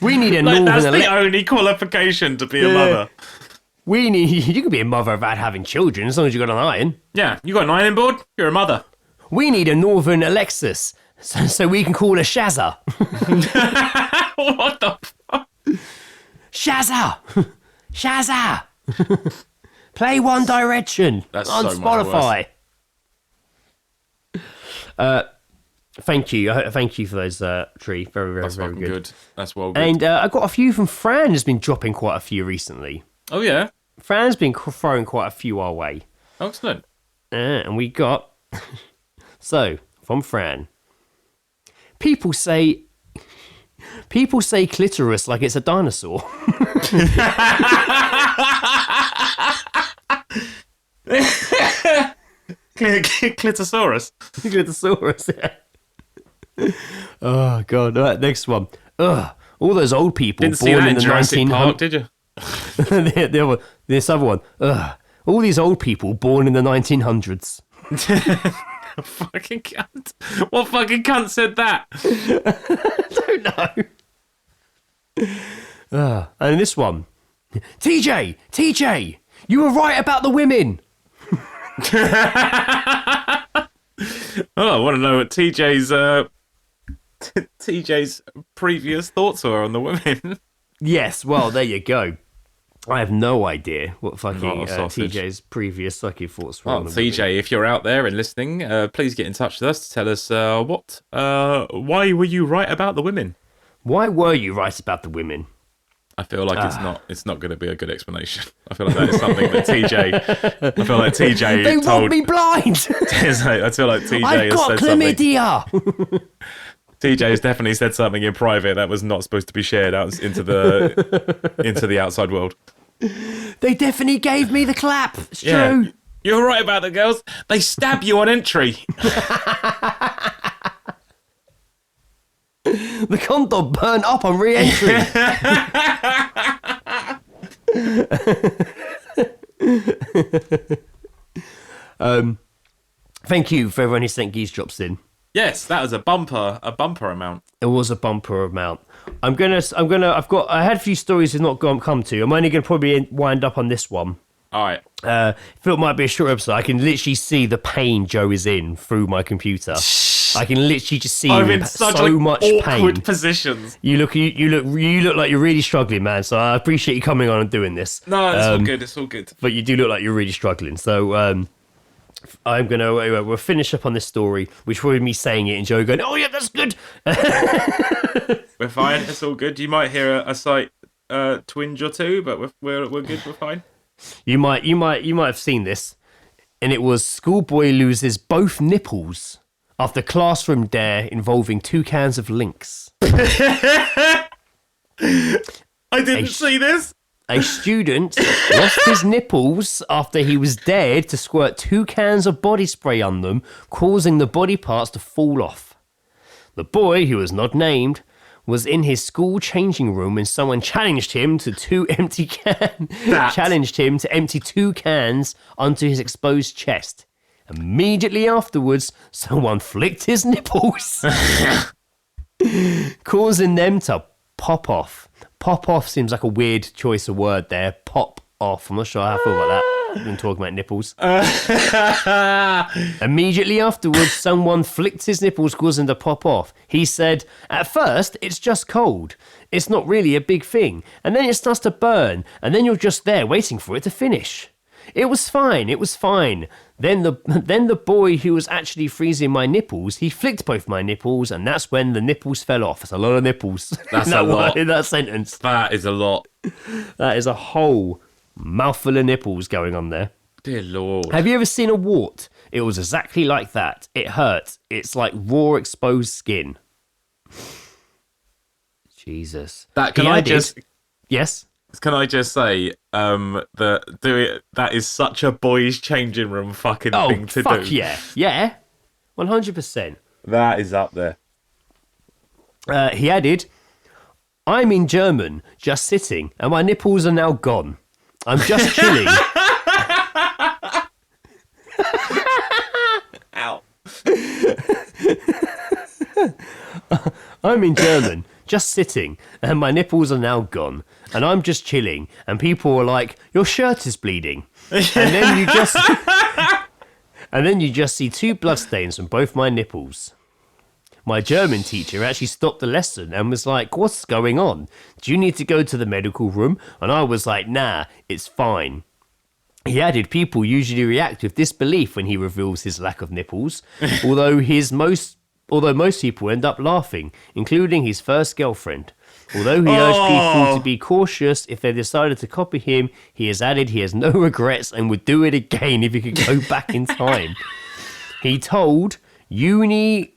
We need a northern. That's the only qualification to be a mother. You can be a mother without having children as long as you got an iron. Yeah, you got an ironing board. You're a mother. We need a northern Alexis so we can call her Shazza. What the fuck? Shazza, Shazza. Play One Direction on so much Spotify. Thank you for those, Tree. Very, very, That's very fucking good. That's well good. And I got a few from Fran. Has been dropping quite a few recently. Oh yeah. Fran's been throwing quite a few our way. Excellent. And we got from Fran. People say clitoris like it's a dinosaur. Clitosaurus. Clitosaurus. Yeah. Oh god. All right, next one. Ugh. All those old people Didn't see born that in in the Jurassic 1900s. Park, did you? This other one. Ugh. All these old people born in the 1900s. Fucking cunt. What fucking cunt said that? I don't know. And this one. TJ, you were right about the women. Oh, I want to know what TJ's previous thoughts were on the women. Yes, well, there you go. I have no idea what fucking Not a sausage. TJ's previous fucking thoughts were Oh, on the TJ, women. if you're out there and listening, please get in touch with us to tell us why were you right about the women? Why were you right about the women? I feel like it's not going to be a good explanation. I feel like that is something that TJ They told. want me blind. I feel like TJ I've has got said something. chlamydia. TJ has definitely said something in private that was not supposed to be shared out into the outside world. They definitely gave me the clap. It's Yeah. true. You're right about the girls. They stab you on entry. The condom burnt up on re-entry. Thank you for everyone who sent Geezedrops in. Yes, that was a bumper amount. It was a bumper amount. I had a few stories we've not come to. I'm only going to probably wind up on this one. All right. I feel it might be a short episode. I can literally see the pain Joe is in through my computer. I can literally just see I'm him in in such so much awkward pain. positions. You look like you're really struggling, man. So I appreciate you coming on and doing this. No, it's all good. It's all good. But you do look like you're really struggling. So we'll finish up on this story, which will be me saying it and Joe going, "Oh yeah, that's good." We're fine. It's all good. You might hear a slight twinge or two, but we're good. We're fine. You might have seen this, and it was schoolboy loses both nipples after classroom dare involving 2 cans of Lynx. I didn't see this. A student lost his nipples after he was dared to squirt 2 cans of body spray on them, causing the body parts to fall off. The boy, who was not named, was in his school changing room when someone challenged him to empty 2 cans onto his exposed chest. Immediately afterwards, someone flicked his nipples, causing them to pop off. Pop off seems like a weird choice of word there. Pop off. I'm not sure how I feel about that when talking about nipples. Immediately afterwards, someone flicked his nipples, causing them to pop off. He said, "At first, it's just cold. It's not really a big thing. And then it starts to burn. And then you're just there waiting for it to finish. It was fine. It was fine. Then the boy who was actually freezing my nipples, he flicked both my nipples, and that's when the nipples fell off." That's a lot of nipples. That's a lot. In that sentence. That is a lot. That is a whole mouthful of nipples going on there. Dear Lord. Have you ever seen a wart? It was exactly like that. It hurt. It's like raw exposed skin. Jesus. Yes? Can I just say that is such a boys' changing room fucking thing to do. Yeah. Yeah. 100%. That is up there. He added, "I'm in German, just sitting, and my nipples are now gone. I'm just chilling." Ow. "I'm in German, just sitting, and my nipples are now gone. And I'm just chilling, and people are like, 'Your shirt is bleeding.' And then you just see 2 bloodstains on both my nipples. My German teacher actually stopped the lesson and was like, 'What's going on? Do you need to go to the medical room?' And I was like, 'Nah, it's fine.' He added, people usually react with disbelief when he reveals his lack of nipples, although most people end up laughing, including his first girlfriend. Although he urged people to be cautious if they decided to copy him, he has added he has no regrets and would do it again if he could go back in time. He told Uni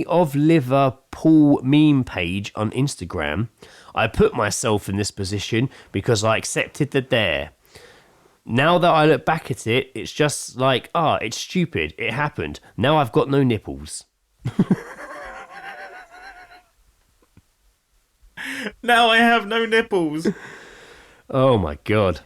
of Liverpool meme page on Instagram, "I put myself in this position because I accepted the dare. Now that I look back at it, it's just like, it's stupid. It happened. Now I've got no nipples." Now I have no nipples. Oh my God.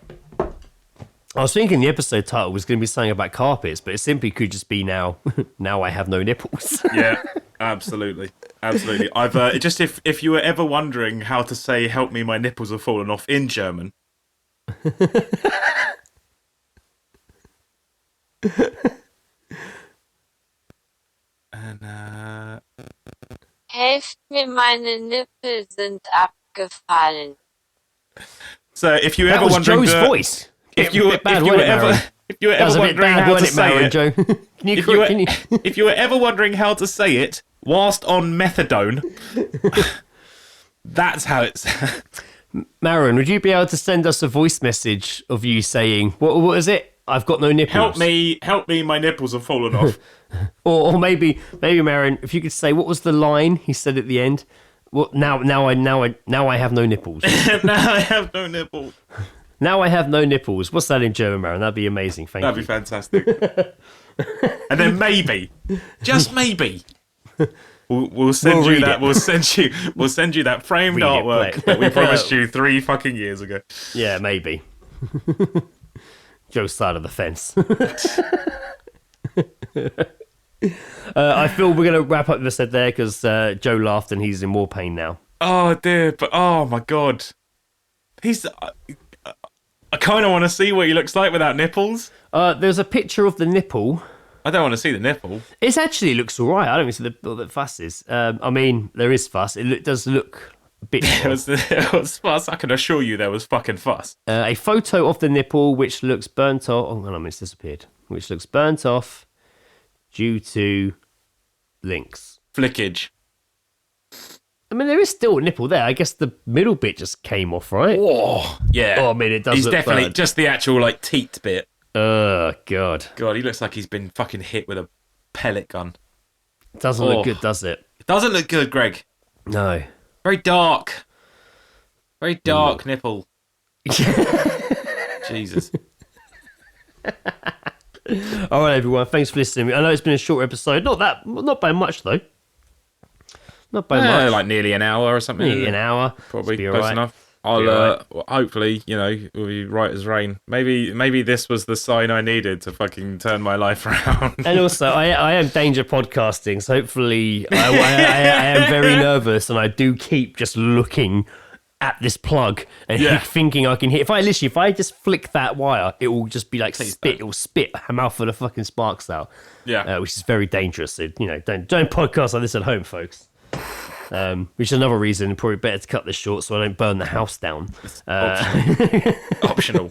I was thinking the episode title was going to be something about carpets, but it simply could just be now I have no nipples. Yeah, absolutely. Absolutely. I've just if you were ever wondering how to say "help me, my nipples have fallen off" in German. And Helft mir, meine Nippel sind abgefallen. So if you That ever was wondering Joe's voice. if you were ever wondering how to say it, Joe. if you were ever wondering how to say it whilst on methadone, that's how it's. Marin, would you be able to send us a voice message of you saying, what is it? "I've got no nipples." Help me, my nipples have fallen off. Or maybe Marin, if you could say, what was the line he said at the end? Well, now I have no nipples. Now I have no nipples. Now I have no nipples. What's that in German, Maron? That'd be amazing. Thank That'd you. be fantastic. And then maybe, just maybe, we'll send you that. We'll send you that framed Read it, artwork play it. that we promised you 3 fucking years ago. Yeah, maybe. Joe's side of the fence. I feel we're going to wrap up this there because Joe laughed and he's in more pain now. Oh dear, but oh my god, he's. I kind of want to see what he looks like without nipples. There's a picture of the nipple. I don't want to see the nipple. It actually looks all right. I don't see the fuss is. I mean, there is fuss. It does look a bit. It was fuss. I can assure you there was fucking fuss. A photo of the nipple which looks burnt off. Oh, hold on, it's disappeared. Which looks burnt off due to Lynx. Flickage. I mean, there is still a nipple there. I guess the middle bit just came off, right? Oh, yeah. Oh, I mean, it does He's look definitely bad. just the actual, like, teat bit. Oh, God. God, he looks like he's been fucking hit with a pellet gun. It doesn't look good, does it? It doesn't look good, Greg. No. Very dark. Very dark nipple. Jesus. All right, everyone. Thanks for listening. I know it's been a short episode. Not by much, though. Not by much. Like nearly an hour or something. Nearly an hour. Probably Be close all right. enough. Be I'll all right. hopefully, we'll be right as rain. Maybe this was the sign I needed to fucking turn my life around. And also, I am danger podcasting, so hopefully I am very nervous, and I do keep just looking at this plug and Yeah. thinking I can hit. If I just flick that wire, it will just be like spit. don't. It will spit a mouthful of fucking sparks out. Yeah. Which is very dangerous. So, don't podcast like this at home, folks. Which is another reason probably better to cut this short so I don't burn the house down. Optional.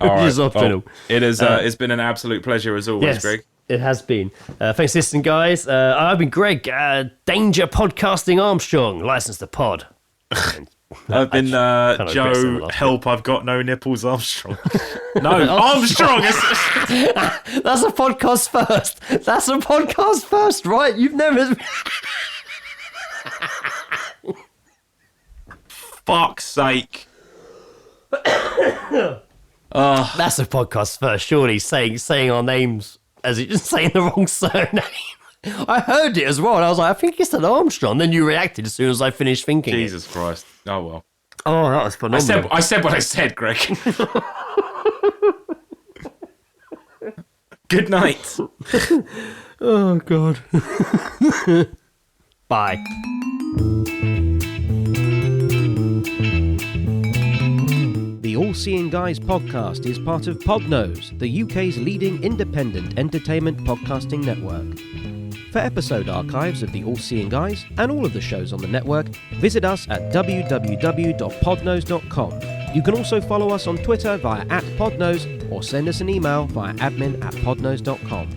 All right. is optional. Well, it is. It's been an absolute pleasure as always, Yes, Greg. it has been. Thanks for listening, guys. I've been Greg, Danger Podcasting Armstrong, licensed to pod. I've been regret saying the Joe. last Help! I've got no nipples. Armstrong. No, Armstrong. That's a podcast first. That's a podcast first, right? You've never... Fuck's sake. That's a podcast first, surely, saying our names as it just saying the wrong surname. I heard it as well, and I was like, I think it's an Armstrong. Then you reacted as soon as I finished thinking. Jesus Christ. Oh well. Oh, that was phenomenal. I said what I said, Greg. Good night. Oh, God. Bye. The All Seeing Guys podcast is part of Podnose, the UK's leading independent entertainment podcasting network. For episode archives of the All Seeing Guys and all of the shows on the network, visit us at www.podnose.com. You can also follow us on Twitter via @podnose or send us an email via admin@podnose.com.